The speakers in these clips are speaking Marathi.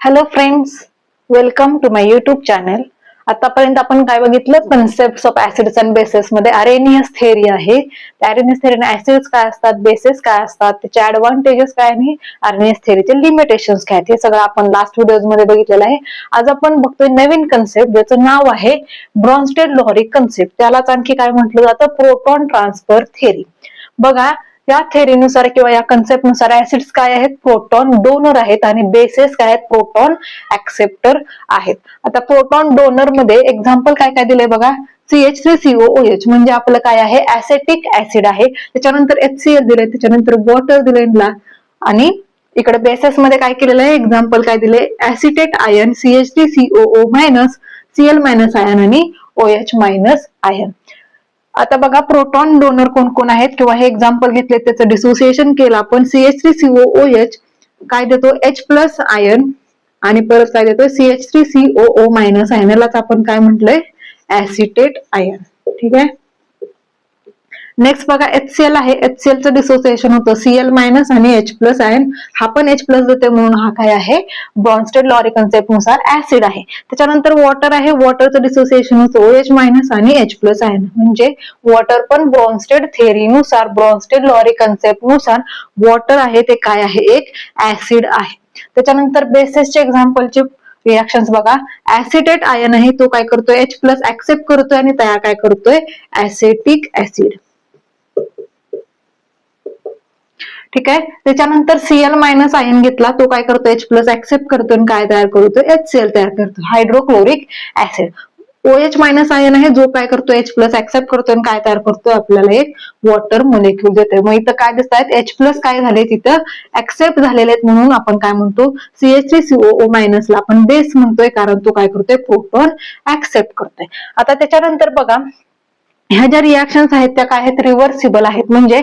Hello friends, welcome to my YouTube channel. आतापर्यंत आपण काय बघितलं, concept of acids and bases मध्ये अरेनियस थेअरी आहे. त्या अरेनियस थेअरीने ऍसिड्स काय असतात, बेसेस काय असतात, त्याचे ऍडव्हान्टेजेस काय आणि अरेनियस थेअरीचे लिमिटेशन्स काय, हे सगळं आपण लास्ट व्हिडिओज मध्ये बघितलेलं आहे. आज आपण बघतोय नवीन कन्सेप्ट, ज्याचं नाव आहे ब्रॉन्स्टेड-लॉरी कन्सेप्ट. त्यालाच आणखी काय म्हटलं जातं, प्रोटॉन ट्रान्सफर थेअरी. बघा, या थेअरीनुसार किंवा या कन्सेप्टनुसार ऍसिड्स काय आहेत, प्रोटॉन डोनर आहेत आणि बेसेस काय आहेत, प्रोटॉन ऍक्सेप्टर आहेत. आता प्रोटॉन डोनर मध्ये एक्झाम्पल काय काय दिलंय बघा. CH3COOH म्हणजे आपलं काय आहे, ऍसेटिक ऍसिड आहे. त्याच्यानंतर HCl दिलंय, त्याच्यानंतर वॉटर दिलंय आणि इकडे बेसेस मध्ये काय केलेलं आहे, एक्झाम्पल काय दिले, acetate ion CH3COO- Cl- ion आणि OH- आयन. आता बघा, प्रोटॉन डोनर कोण कोण आहेत किंवा हे एक्झाम्पल घेतले, त्याचं डिसोसिएशन केलं आपण. CH3COOH काय देतो, H+ आयन आणि परत काय देतो, CH3COO- आयन. यालाच आपण काय म्हटलंय, ऍसिटेट आयन. ठीक आहे. नेक्स्ट बघा, HCl आहे. HCl चं डिसोसिएशन होतं Cl- आणि H+ आयन. हा पण H+ देते म्हणून हा काय आहे, ब्रॉन्स्टेड-लॉरी कन्सेप्ट नुसार ऍसिड आहे. त्याच्यानंतर वॉटर आहे. वॉटरचं डिसोसिएशन होतं OH- आणि H+ आयन. म्हणजे वॉटर पण ब्रॉन्स्टेड थेअरीनुसार, ब्रॉन्स्टेड-लॉरी कन्सेप्ट नुसार वॉटर आहे ते काय आहे, एक ऍसिड आहे. त्याच्यानंतर बेसेसचे एक्झाम्पलचे रिएक्शन्स बघा. ऍसिटेट आयन आहे, तो काय करतोय, H+ ऍक्सेप्ट करतोय आणि तयार काय करतोय, ऍसेटिक ऍसिड. ठीक आहे. त्याच्यानंतर Cl- आयन घेतला, तो काय करतो, H+ ऍक्सेप्ट करतो आणि काय तयार करतो, HCl तयार करतो, हायड्रोक्लोरिक ऍसिड. OH- आयन आहे, जो काय करतो, H+ ऍक्सेप्ट करतो आणि काय तयार करतो, आपल्याला एक वॉटर मोलेक्युल देते. मग इथं काय दिसत आहेत, H+ काय झाले, तिथं ऍक्सेप्ट झालेले आहेत म्हणून आपण काय म्हणतो, CH3COO- ला आपण बेस म्हणतोय, कारण तो काय करतोय, प्रोटॉन ऍक्सेप्ट करतोय. आता त्याच्यानंतर बघा, ह्या ज्या रिएक्शन्स आहेत त्या काय आहेत, रिव्हर्सिबल आहेत. म्हणजे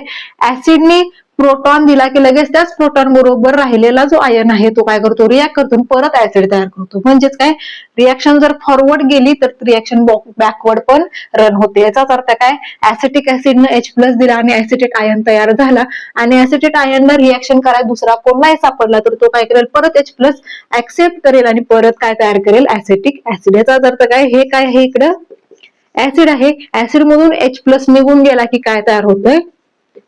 ऍसिडनी प्रोटॉन दिला की लगेच त्याच प्रोटॉन बरोबर राहिलेला जो आयन आहे तो काय करतो, रिॲक्ट करतो परत ऍसिड तयार करतो. म्हणजेच काय, रिएक्शन जर फॉरवर्ड गेली तर रिएक्शन बॅकवर्ड पण रन होते. याचाच अर्थ काय, ऍसिटिक ऍसिडनं H+ दिला आणि ऍसिटेट आयन तयार झाला आणि ऍसिटेट आयनला रिएक्शन करायला दुसरा कोण नाही सापडला तर तो काय करेल, परत H+ ऍक्सेप्ट करेल आणि परत काय तयार करेल, ऍसिटिक ऍसिड. याचाच अर्थ काय, हे काय आहे, इकडं ऍसिड आहे. ऍसिड मधून H+ निघून गेला की काय तयार होतंय,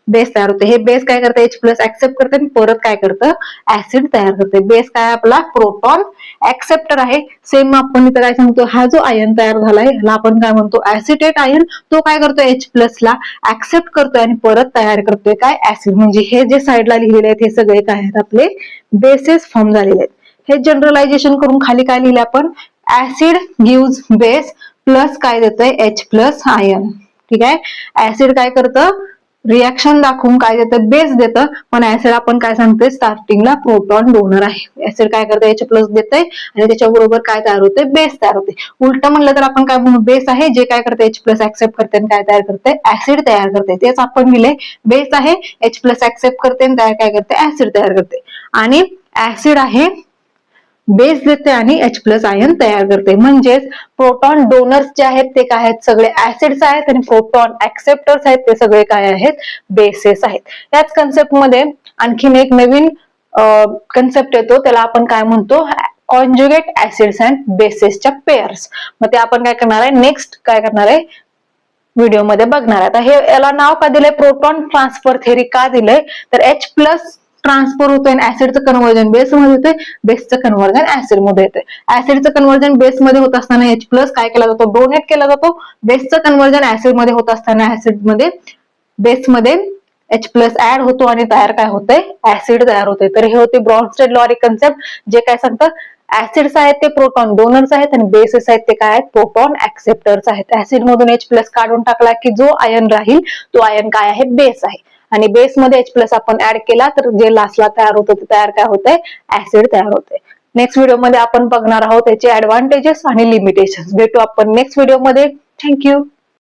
बेस तयार होते. हे बेस काय करते, H+ ऍक्सेप्ट करते आणि परत काय करतं, ऍसिड तयार करते. बेस काय आपला, प्रोटॉन ऍक्सेप्टर आहे. सेम आपण इथं काय सांगतो, हा जो आयन तयार झालाय ह्याला आपण काय म्हणतो, ऍसिटेट आयन. तो काय करतोय, H+ ला ऍक्सेप्ट करतोय आणि परत तयार करतोय काय, ऍसिड. म्हणजे हे जे साईडला लिहिलेले आहेत हे सगळे काय आहेत, आपले बेसेस फॉर्म झालेले आहेत. हे जनरलायझेशन करून खाली काय लिहिले आपण, ऍसिड गिव्स बेस प्लस काय देतोय, H+ आयन. ठीक आहे. ऍसिड काय करतं, रिएक्शन दाखवून काय देतं, बेस देतं. पण ऍसिड आपण काय सांगतोय, स्टार्टिंगला प्रोटॉन डोनर आहे. ऍसिड काय करतं, H+ देतंय आणि त्याच्याबरोबर काय तयार होते, बेस तयार होते. उलट म्हणलं तर आपण काय म्हणू, बेस आहे जे काय करते, H+ ऍक्सेप्ट करते आणि काय तयार करते, ऍसिड तयार करते. तेच आपण लिहिले, बेस आहे, H+ ऍक्सेप्ट करते आणि काय करते, ऍसिड तयार करते. आणि ऍसिड आहे, बेस देते आणि H+ आयन तयार करते. म्हणजेच प्रोटॉन डोनर्स जे आहेत ते काय आहेत, सगळे ऍसिड्स आहेत आणि प्रोटॉन ऍक्सेप्टर्स आहेत ते सगळे काय आहेत, बेसेस आहेत. याच कन्सेप्ट मध्ये आणखीन एक नवीन कन्सेप्ट येतो, त्याला आपण काय म्हणतो, कॉन्जुगेट ऍसिड्स अँड बेसेसच्या पेअर्स. मग ते आपण काय करणार आहे, नेक्स्ट काय करणार आहे, व्हिडिओ मध्ये बघणार आहे. आता हे याला नाव का दिलंय, प्रोटॉन ट्रान्सफर थेअरी का दिलंय, तर H+ ट्रान्सफर होतोय आणि ऍसिडचं कन्व्हर्जन बेस मध्ये होतंय, बेसचं कन्व्हर्जन ऍसिड मध्ये येतंय. ऍसिडचं कन्व्हर्जन बेस मध्ये होत असताना H+ काय केला जातो, डोनेट केला जातो. बेसचं कन्व्हर्जन ऍसिड मध्ये होत असताना ऍसिड मध्ये बेस मध्ये H+ ऍड होतो आणि तयार काय होतंय, ऍसिड तयार होते. तर हे होते ब्रॉन्स्टेड-लॉरी कन्सेप्ट, जे काय सांगतात, ऍसिड्स आहेत ते प्रोटॉन डोनर्स आहेत आणि बेसेस आहेत ते काय आहेत, प्रोटॉन ऍक्सेप्टर्स आहेत. ऍसिड मधून H+ काढून टाकला की जो आयन राहील तो आयन काय आहे, बेस आहे. आणि बेस मध्ये H+ आपण ऍड केला तर जे लास्टला तयार होतं ते तयार काय होतंय, ऍसिड तयार होतंय. नेक्स्ट व्हिडिओ मध्ये आपण बघणार आहोत त्याचे ऍडव्हान्टेजेस आणि लिमिटेशन्स. भेटू आपण नेक्स्ट व्हिडिओ मध्ये. थँक्यू.